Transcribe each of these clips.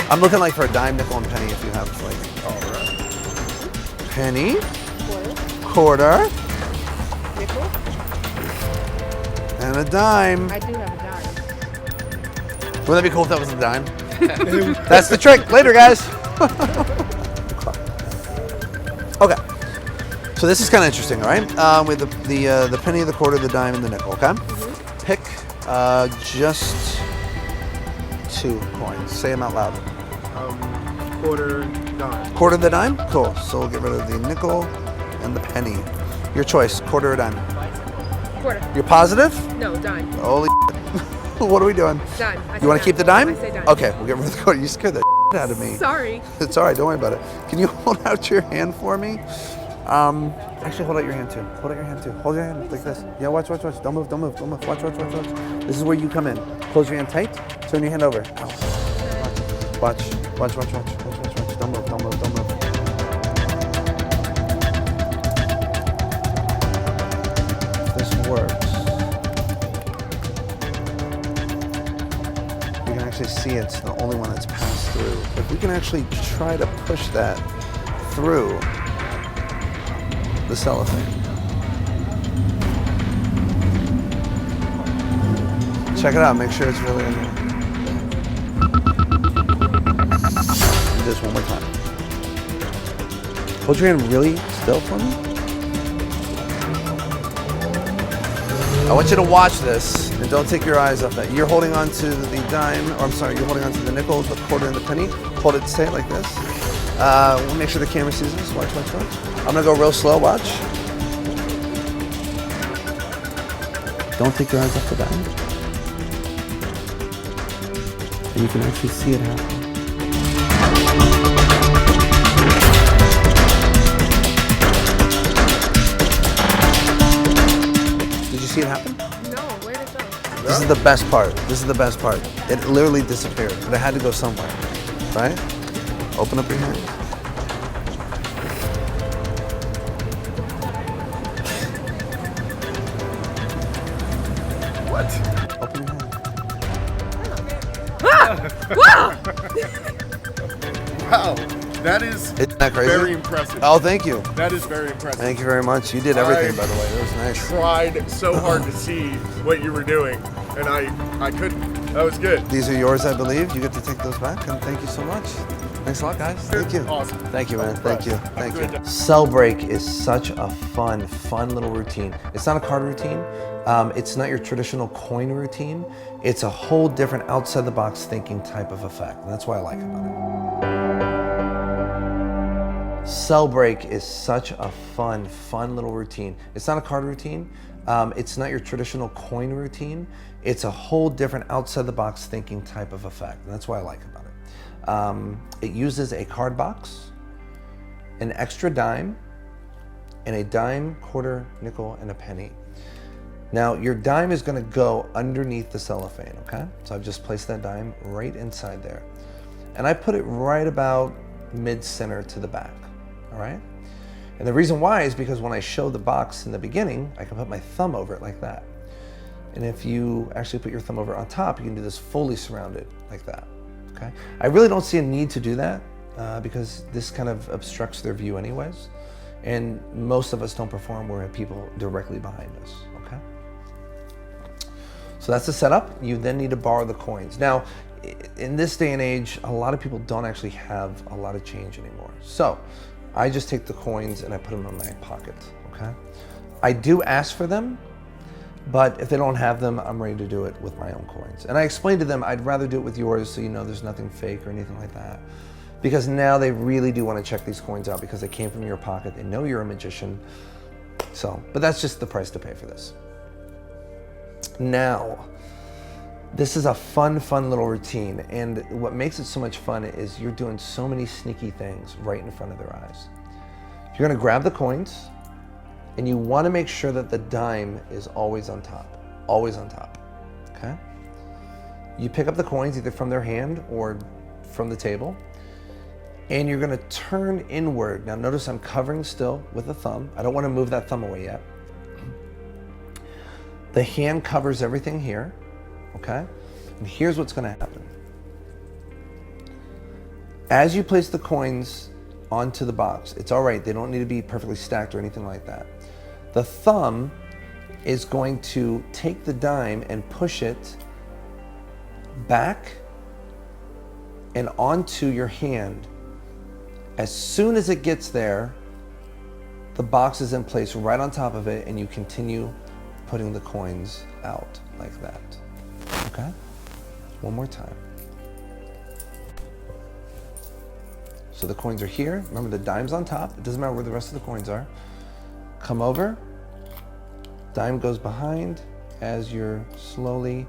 I'm looking like for a dime, nickel, and penny if you have like. All right. Penny. Quarter. Nickel. And a dime. I do have a dime. Wouldn't that be cool if that was a dime? That's the trick. Later, guys. Okay. So this is kind of interesting, all right? With the penny, the quarter, the dime, and the nickel, okay? Pick just 2 coins. Say them out loud. Quarter, dime. Quarter the dime? Cool. So we'll get rid of the nickel and the penny. Your choice, quarter or dime? Quarter. You're positive? No, dime. Holy what are we doing? Dime. You want to keep the dime? I say dime. Okay, we'll get rid of the quarter. You scared the out of me. Sorry. It's all right, don't worry about it. Can you hold out your hand for me? Actually, hold out your hand too. Hold out your hand too. Hold your hand like this. Yeah, watch. Don't move. Watch. This is where you come in. Close your hand tight. Turn your hand over. Ow. Watch. Don't move. This works. You can actually see it's the only one that's passed through. If we can actually try to push that through the cellophane. Check it out, make sure it's really in there. Do this one more time. Hold your hand really still for me. I want you to watch this and don't take your eyes off that. You're holding on to the dime, or I'm sorry, you're holding on to the nickel, the quarter, and the penny. Hold it straight like this. We'll make sure the camera sees this. Watch. I'm gonna go real slow, watch. Don't take your eyes off the dime. And you can actually see it happen. Did you see it happen? No, where did it go? This is the best part. It literally disappeared, but it had to go somewhere, right? Open up your hand. What? Open your hand. Wow, that is Isn't that crazy? very impressive. Oh, thank you. That is very impressive. Thank you very much. You did everything, by the way. It was nice. Tried so hard to see what you were doing, and I couldn't. That was good. These are yours, I believe. You get to take those back, and thank you so much. Thanks a lot, guys. Thank you. Awesome. Thank you, man. Thank you. Thank Good you. job. Cell break is such a fun little routine. It's not a card routine. It's not your traditional coin routine. It's a whole different outside the box thinking type of effect. And that's what I like about it. Cell break is such a fun little routine. It's not a card routine. It's not your traditional coin routine. It's a whole different outside the box thinking type of effect. And that's what I like about it. It uses a card box, an extra dime, and a dime, quarter, nickel, and a penny. Now, your dime is going to go underneath the cellophane, okay? So I've just placed that dime right inside there. And I put it right about mid-center to the back, all right? And the reason why is because when I show the box in the beginning, I can put my thumb over it like that. And if you actually put your thumb over on top, you can do this fully surrounded like that, okay? I really don't see a need to do that because this kind of obstructs their view anyways. And most of us don't perform where we have people directly behind us, okay? So that's the setup. You then need to borrow the coins. Now, in this day and age, a lot of people don't actually have a lot of change anymore. So I just take the coins and I put them in my pocket, okay? I do ask for them, but if they don't have them, I'm ready to do it with my own coins. And I explained to them, I'd rather do it with yours so you know there's nothing fake or anything like that. Because now they really do want to check these coins out because they came from your pocket. They know you're a magician. So, but that's just the price to pay for this. Now, this is a fun little routine. And what makes it so much fun is you're doing so many sneaky things right in front of their eyes. You're going to grab the coins and you want to make sure that the dime is always on top, okay? You pick up the coins either from their hand or from the table. And you're gonna turn inward. Now notice I'm covering still with the thumb. I don't wanna move that thumb away yet. The hand covers everything here, okay? And here's what's gonna happen. As you place the coins onto the box, it's all right. They don't need to be perfectly stacked or anything like that. The thumb is going to take the dime and push it back and onto your hand. As soon as it gets there, the box is in place right on top of it, and you continue putting the coins out like that. Okay? One more time. So the coins are here. Remember, the dime's on top. It doesn't matter where the rest of the coins are. Come over. Dime goes behind as you're slowly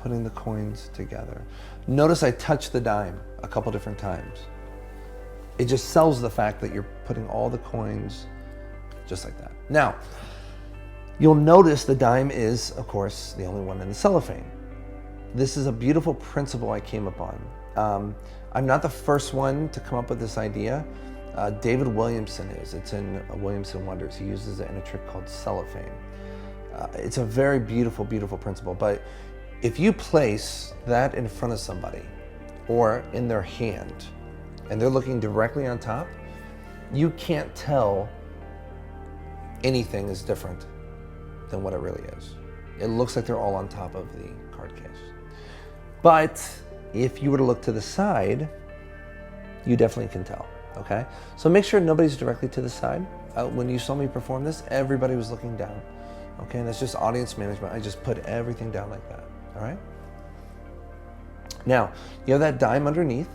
putting the coins together. Notice I touched the dime a couple different times. It just sells the fact that you're putting all the coins just like that. Now, you'll notice the dime is, of course, the only one in the cellophane. This is a beautiful principle I came upon. I'm not the first one to come up with this idea. David Williamson is. It's in Williamson Wonders. He uses it in a trick called cellophane. It's a very beautiful, beautiful principle. But if you place that in front of somebody or in their hand and they're looking directly on top, you can't tell anything is different than what it really is. It looks like they're all on top of the card case. But if you were to look to the side, you definitely can tell, okay? So make sure nobody's directly to the side. When you saw me perform this, everybody was looking down, okay? And that's just audience management. I just put everything down like that, all right? Now, you have that dime underneath.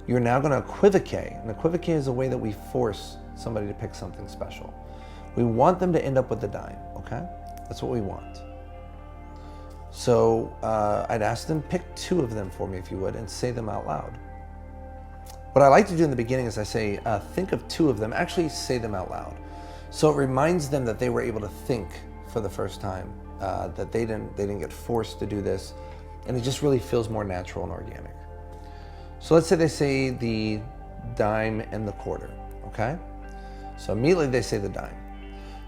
You're now gonna equivocate. And equivocate is a way that we force somebody to pick something special. We want them to end up with the dime, okay? That's what we want. So I'd ask them, pick 2 of them for me if you would, and say them out loud. What I like to do in the beginning is I say, think of 2 of them, actually say them out loud. So it reminds them that they were able to think for the first time, that they didn't get forced to do this, and it just really feels more natural and organic. So let's say they say the dime and the quarter, okay? So immediately they say the dime.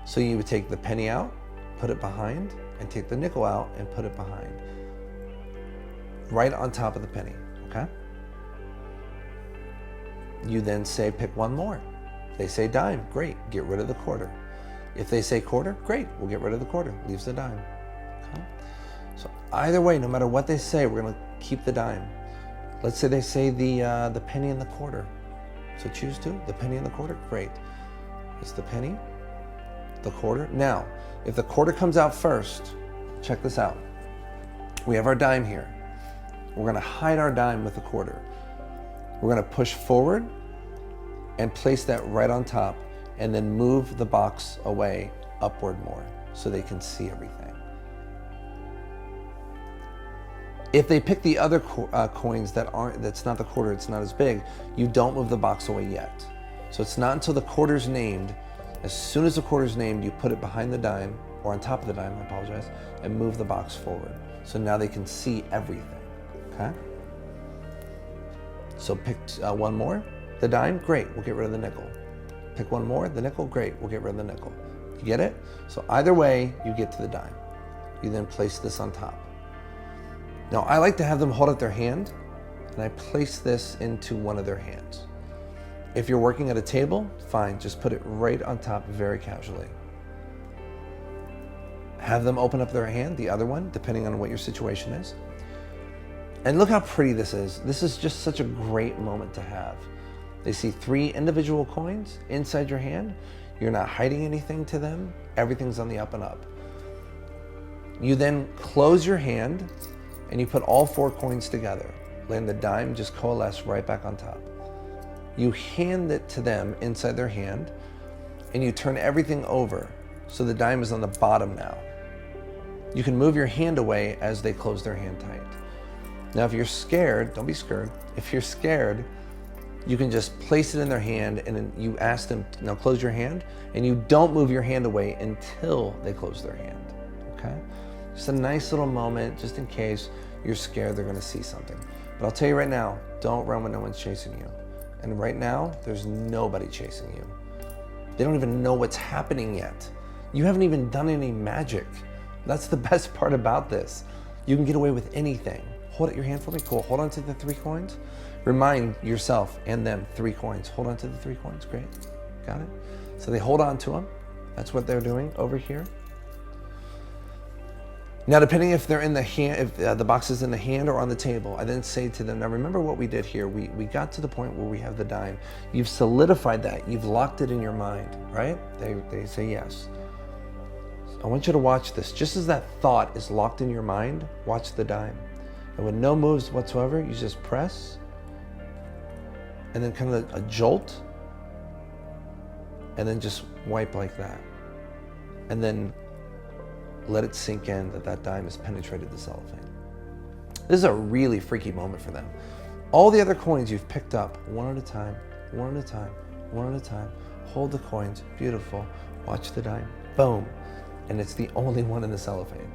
So you would take the penny out, put it behind, and take the nickel out and put it behind. Right on top of the penny, okay? You then say, pick 1 more. They say dime, great, get rid of the quarter. If they say quarter, great, we'll get rid of the quarter, leaves the dime, okay? So either way, no matter what they say, we're gonna keep the dime. Let's say they say the penny and the quarter. So choose 2, the penny and the quarter, great. It's the penny, the quarter. Now, if the quarter comes out first, check this out. We have our dime here. We're gonna hide our dime with the quarter. We're gonna push forward and place that right on top, and then move the box away upward more so they can see everything. If they pick the other coins that's not the quarter, it's not as big, you don't move the box away yet. So it's not until the quarter's named. As soon as the quarter's named, you put it behind the dime, or on top of the dime, I apologize, and move the box forward. So now they can see everything, okay? So pick 1 more, the dime, great, we'll get rid of the nickel. Pick 1 more, the nickel, great, we'll get rid of the nickel. You get it? So either way, you get to the dime. You then place this on top. Now I like to have them hold out their hand, and I place this into one of their hands. If you're working at a table, fine, just put it right on top very casually. Have them open up their hand, the other one, depending on what your situation is. And look how pretty this is. This is just such a great moment to have. They see 3 individual coins inside your hand. You're not hiding anything to them. Everything's on the up and up. You then close your hand and you put all 4 coins together. Letting the dime just coalesce right back on top. You hand it to them inside their hand, and you turn everything over so the dime is on the bottom now. You can move your hand away as they close their hand tight. Now if you're scared, don't be scared. If you're scared, you can just place it in their hand, and then you ask them, now close your hand, and you don't move your hand away until they close their hand, okay? Just a nice little moment, just in case you're scared they're gonna see something. But I'll tell you right now, don't run when no one's chasing you. And right now, there's nobody chasing you. They don't even know what's happening yet. You haven't even done any magic. That's the best part about this. You can get away with anything. Hold out your hand for me. Cool. Hold on to the 3 coins. Remind yourself and them 3 coins. Hold on to the 3 coins. Great. Got it? So they hold on to them. That's what they're doing over here. Now, depending if they're in the hand, if the box is in the hand or on the table, I then say to them, now remember what we did here. We got to the point where we have the dime. You've solidified that. You've locked it in your mind, right? They say yes. So I want you to watch this. Just as that thought is locked in your mind, watch the dime. And with no moves whatsoever, you just press, and then kind of a jolt, and then just wipe like that. And then let it sink in that that dime has penetrated the cellophane. This is a really freaky moment for them. All the other coins you've picked up one at a time, one at a time, one at a time. Hold the coins, beautiful. Watch the dime, boom. And it's the only one in the cellophane.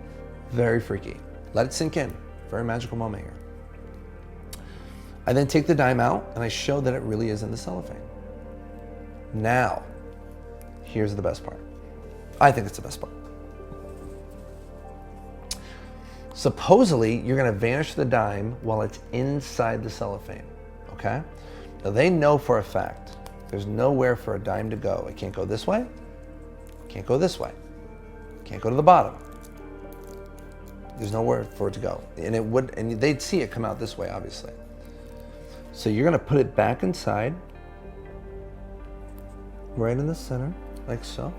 Very freaky. Let it sink in. Very magical moment here. I then take the dime out and I show that it really is in the cellophane. Now, here's the best part. I think it's the best part. Supposedly, you're gonna vanish the dime while it's inside the cellophane, okay? Now they know for a fact, there's nowhere for a dime to go. It can't go this way, can't go this way, can't go to the bottom. There's nowhere for it to go. And they'd see it come out this way, obviously. So you're gonna put it back inside, right in the center, like so.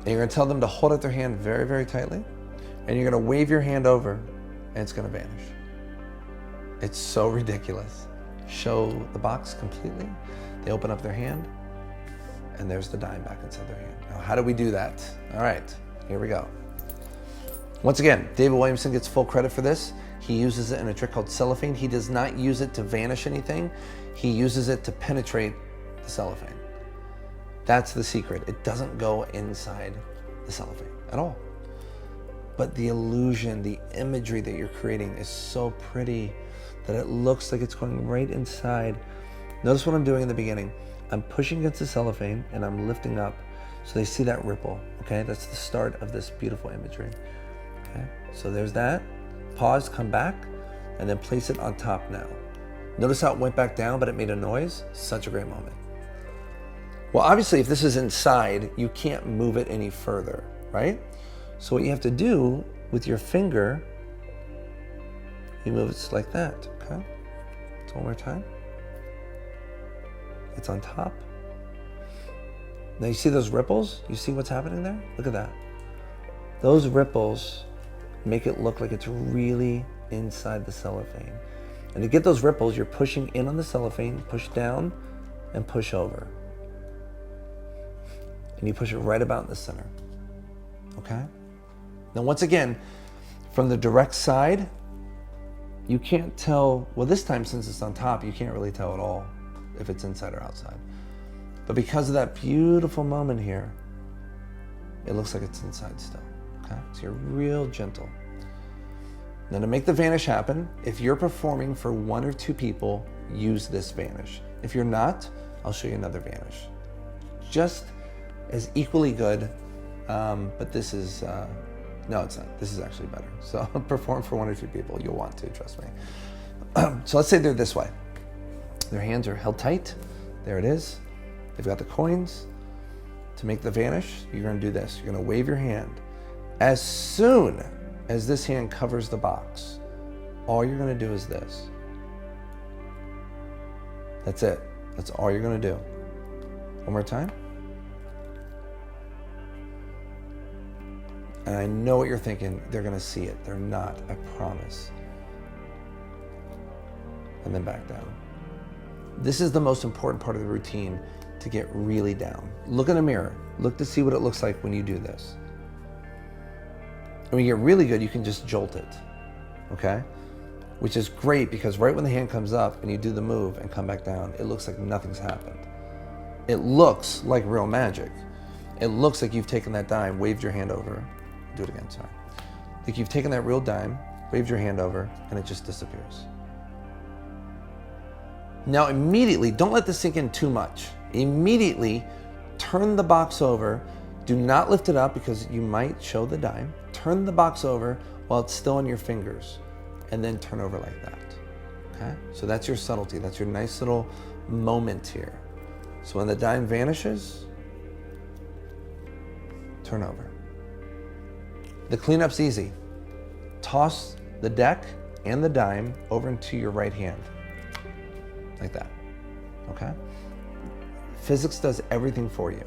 And you're gonna tell them to hold out their hand very, very tightly. And you're gonna wave your hand over and it's gonna vanish. It's so ridiculous. Show the box completely. They open up their hand and there's the dime back inside their hand. Now, how do we do that? All right, here we go. Once again, David Williamson gets full credit for this. He uses it in a trick called cellophane. He does not use it to vanish anything. He uses it to penetrate the cellophane. That's the secret. It doesn't go inside the cellophane at all. But the illusion, the imagery that you're creating is so pretty that it looks like it's going right inside. Notice what I'm doing in the beginning. I'm pushing against the cellophane and I'm lifting up so they see that ripple, okay? That's the start of this beautiful imagery, okay? So there's that. Pause, come back, and then place it on top now. Notice how it went back down, but it made a noise? Such a great moment. Well, obviously, if this is inside, you can't move it any further, right? So what you have to do with your finger, you move it like that, okay? So one more time. It's on top. Now you see those ripples? You see what's happening there? Look at that. Those ripples make it look like it's really inside the cellophane. And to get those ripples, you're pushing in on the cellophane, push down, and push over. And you push it right about in the center, okay? Now, once again, from the direct side, you can't tell, well, this time since it's on top, you can't really tell at all if it's inside or outside. But because of that beautiful moment here, it looks like it's inside still, okay? So you're real gentle. Now to make the vanish happen, if you're performing for 1 or 2 people, use this vanish. If you're not, I'll show you another vanish. Just as equally good, but this is, no, it's not. This is actually better. So perform for 1 or 2 people. You'll want to, trust me. So let's say they're this way. Their hands are held tight. There it is. They've got the coins. To make the vanish, you're gonna do this. You're gonna wave your hand. As soon as this hand covers the box, all you're gonna do is this. That's it. That's all you're gonna do. One more time. And I know what you're thinking, they're gonna see it. They're not, I promise. And then back down. This is the most important part of the routine to get really down. Look in the mirror. Look to see what it looks like when you do this. And when you get really good, you can just jolt it, okay? Which is great because right when the hand comes up and you do the move and come back down, it looks like nothing's happened. It looks like real magic. It looks like you've taken that dime, waved your hand over. Do it again, sorry. Like you've taken that real dime, waved your hand over, and it just disappears. Now immediately, don't let this sink in too much. Immediately turn the box over. Do not lift it up because you might show the dime. Turn the box over, while it's still in your fingers, and then turn over like that. Okay? So that's your subtlety. That's your nice little moment here. So when the dime vanishes, turn over. The cleanup's easy. Toss the deck and the dime over into your right hand, like that, okay? Physics does everything for you,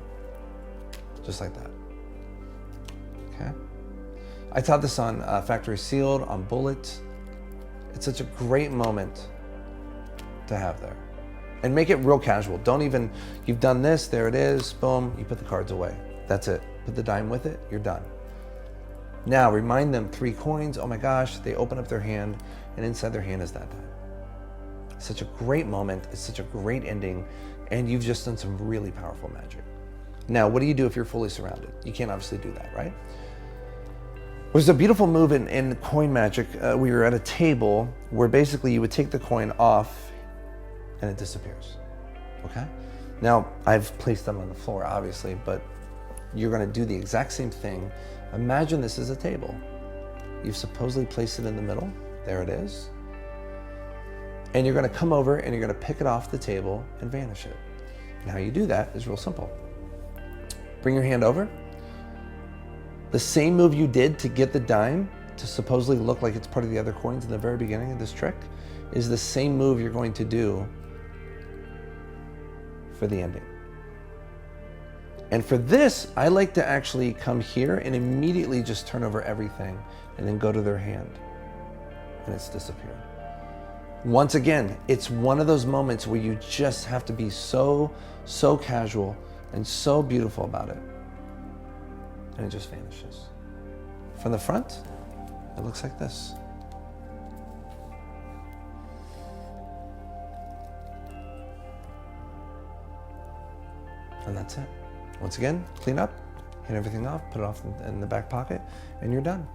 just like that, okay? I taught this on Factory Sealed, on Bullet. It's such a great moment to have there. And make it real casual. Don't even, you've done this, there it is, boom, you put the cards away. That's it. Put the dime with it, you're done. Now remind them 3 coins, oh my gosh, they open up their hand, and inside their hand is that dime. It's such a great moment, it's such a great ending, and you've just done some really powerful magic. Now, what do you do if you're fully surrounded? You can't obviously do that, right? There's a beautiful move in coin magic. We were at a table where basically you would take the coin off and it disappears, okay? Now, I've placed them on the floor, obviously, but you're gonna do the exact same thing. Imagine this is a table. You've supposedly placed it in the middle. There it is. And you're gonna come over and you're gonna pick it off the table and vanish it. And how you do that is real simple. Bring your hand over. The same move you did to get the dime to supposedly look like it's part of the other coins in the very beginning of this trick is the same move you're going to do for the ending. And for this, I like to actually come here and immediately just turn over everything and then go to their hand. And it's disappeared. Once again, it's one of those moments where you just have to be so casual and so beautiful about it. And it just vanishes. From the front, it looks like this. And that's it. Once again, clean up, hand everything off, put it off in the back pocket, and you're done.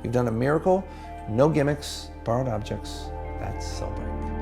You've done a miracle, no gimmicks, borrowed objects. That's Cellbreak.